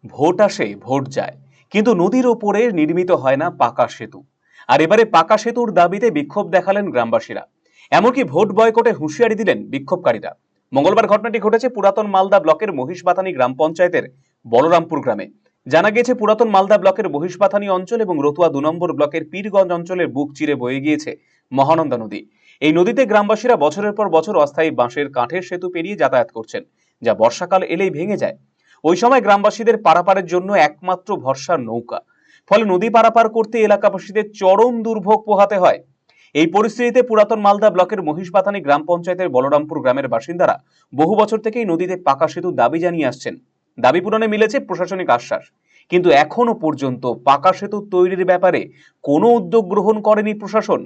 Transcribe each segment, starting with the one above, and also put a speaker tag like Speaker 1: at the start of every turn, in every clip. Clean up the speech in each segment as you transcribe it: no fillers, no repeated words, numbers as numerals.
Speaker 1: Vote আসে vote যায়, কিন্তু নদীর ওপরে নির্মিত হয় না পাকা সেতু। আর এবারে পাকা সেতুর দাবিতে বিক্ষোভ দেখালেন গ্রামবাসীরা। এমনকি ভোট বয়কটে হুঁশিয়ারি দিলেন বিক্ষোভকারীরা। মঙ্গলবার ঘটনাটি ঘটেছে পুরাতন মালদা ব্লকের মহিষবাথানি গ্রাম পঞ্চায়েতের বলরামপুর গ্রামে। জানা গিয়েছে, পুরাতন মালদা ব্লকের মহিষবাথানি অঞ্চল এবং রতুয়া 2 নম্বর ব্লকের পীরগঞ্জ অঞ্চলের বুক চিরে বয়ে গিয়েছে মহানন্দা নদী। এই নদীতে গ্রামবাসীরা বছরের পর বছর অস্থায়ী বাঁশের কাঠের সেতু পেরিয়ে যাতায়াত করছেন, যা বর্ষাকাল এলেই ভেঙে যায়। ওই সময় গ্রামবাসীদের পারাপারের জন্য একমাত্র ভরসা নৌকা। ফলে নদী পারাপার করতে এলাকাবাসীদের চরম দুর্ভোগ পোহাতে হয়। এই পরিস্থিতিতে পুরাতন মালদা ব্লকের মহিষবাথানি গ্রাম পঞ্চায়েতের বলরামপুর গ্রামের বাসিন্দারা বহু বছর থেকেই নদীতে পাকা সেতু দাবি জানিয়ে আসছেন। দাবি পূরণে মিলেছে প্রশাসনিক আশ্বাস, কিন্তু এখনো পর্যন্ত পাকা সেতু তৈরির ব্যাপারে কোনো উদ্যোগ গ্রহণ করেনি প্রশাসন,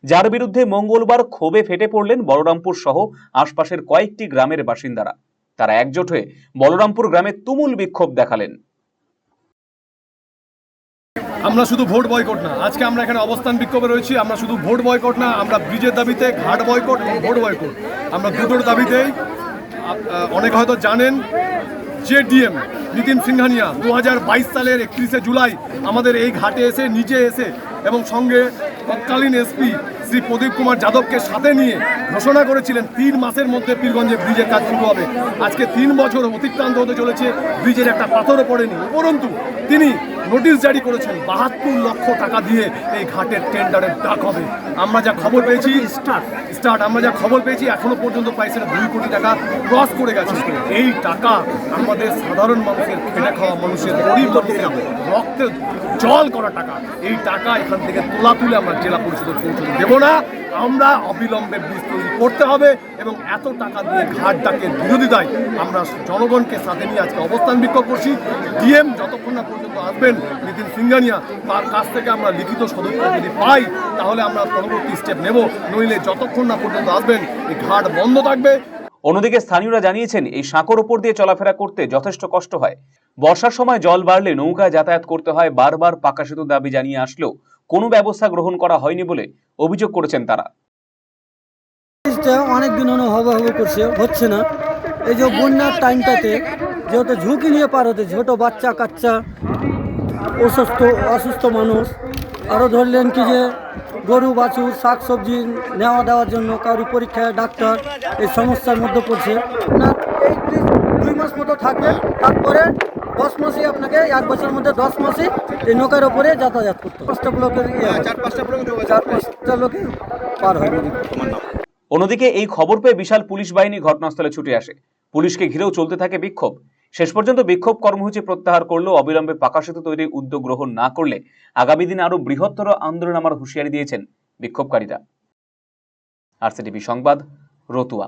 Speaker 1: যার বিরুদ্ধে মঙ্গলবার ক্ষোভে ফেটে পড়লেন বলরামপুর সহ আশপাশের কয়েকটি গ্রামের বাসিন্দারা। তারা একজোট হয়ে বলরামপুর গ্রামে তুমুল বিক্ষোভ দেখালেন।
Speaker 2: আমরা শুধু ভোট বয়কট না, আজকে আমরা এখানে অবস্থান বিক্ষোভে রয়েছি। আমরা শুধু ভোট বয়কট না, আমরা ব্রিজের দাবিতে ঘাট বয়কট এবং ভোট বয়কট, আমরা দুটোর দাবিতেই। অনেক হয়তো জানেন যে ডিএম নিতিন সিংহানিয়া 2022 সালের 31শে জুলাই আমাদের এই ঘাটে এসে নিজে এসে এবং সঙ্গে তৎকালীন এসপি শ্রী প্রদীপ কুমার যাদবকে সাথে নিয়ে ঘোষণা করেছিলেন 3 মাসের মধ্যে পীরগঞ্জে ব্রিজের কাজ শুরু হবে। আজকে 3 বছর অতিক্রান্ত হতে চলেছে, ব্রিজের একটা পাথরও পড়েনি। উপরন্তু তিনি নোটিশ জারি করেছেন 72 লক্ষ টাকা দিয়ে এই ঘাটের টেন্ডারের ডাক হবে। আমরা যা খবর পেয়েছি আমরা যা খবর পেয়েছি এখনো পর্যন্ত প্রায় সেটা 2 কোটি টাকা ক্রস করে গেছে। এই টাকা আমাদের সাধারণ মানুষের খেটে খাওয়া মানুষের গরিব মানুষের রক্তে জল করা টাকা। এই টাকা এখান থেকে তুলে আমরা জেলা পরিষদের পৌঁছতে দেব না। আমরা অবিলম্বে ব্রিজ তৈরি করতে হবে এবং এত টাকা দিয়ে ঘাট ডাকের বিরোধিতায় আমরা জনগণকে সাথে নিয়ে আজকে অবস্থান বিক্ষোভ করছি। ডিএম যতক্ষণ না পর্যন্ত আসবেন নিতিন সিংহানিয়া, তার কাছ থেকে আমরা লিখিত সদুত্তর যদি পাই তাহলে আমরা পরবর্তী স্টেপ নেব, নইলে যতক্ষণ না পর্যন্ত আসবেন এই ঘাট বন্ধ থাকবে।
Speaker 1: অন্যদিকে স্থানীয়রা জানিয়েছেন, এই সাঁকোর ওপর দিয়ে চলাফেরা করতে যথেষ্ট কষ্ট হয়। বর্ষার সময় জল বাড়লে নৌকায় যাতায়াত করতে হয়। বারবার পাকা সেতু দাবি জানিয়ে আসলেও কোনো ব্যবস্থা গ্রহণ করা হয়নি বলে অভিযোগ করেছেন তারা।
Speaker 3: অনেক দিন হবে করছে, হচ্ছে না। এই যে বন্যার টাইমটাতে যেহেতু ঝুঁকি নিয়ে পার হতে, ছোট বাচ্চা কাচ্চা, অসুস্থ মানুষ, আরও ধরলেন কি যে গরু বাছুর শাক সবজি নেওয়া দেওয়ার জন্য কারোর পরীক্ষায় ডাক্তার এই সমস্যার মধ্যে পড়ছে না। এই 2 মাস মতো থাকবে, তারপরে 10 মাসে আপনাকে 1 বছরের মধ্যে 10 মাসে এই নৌকার ওপরে যাতায়াত করতে। 5টা ব্লকের 4-5টা লোকের পার হয়।
Speaker 1: অন্যদিকে এই খবর পেয়ে বিশাল পুলিশ বাহিনী ঘটনাস্থলে ছুটে আসে। পুলিশকে ঘিরেও চলতে থাকে বিক্ষোভ। শেষ পর্যন্ত বিক্ষোভ কর্মসূচি প্রত্যাহার করলেও অবিলম্বে পাকা সেতু তৈরির উদ্যোগ গ্রহণ না করলে আগামী দিনে আরো বৃহত্তর আন্দোলন নামার হুঁশিয়ারি দিয়েছেন বিক্ষোভকারীরা। আরসিটিভি সংবাদ, রতুয়া।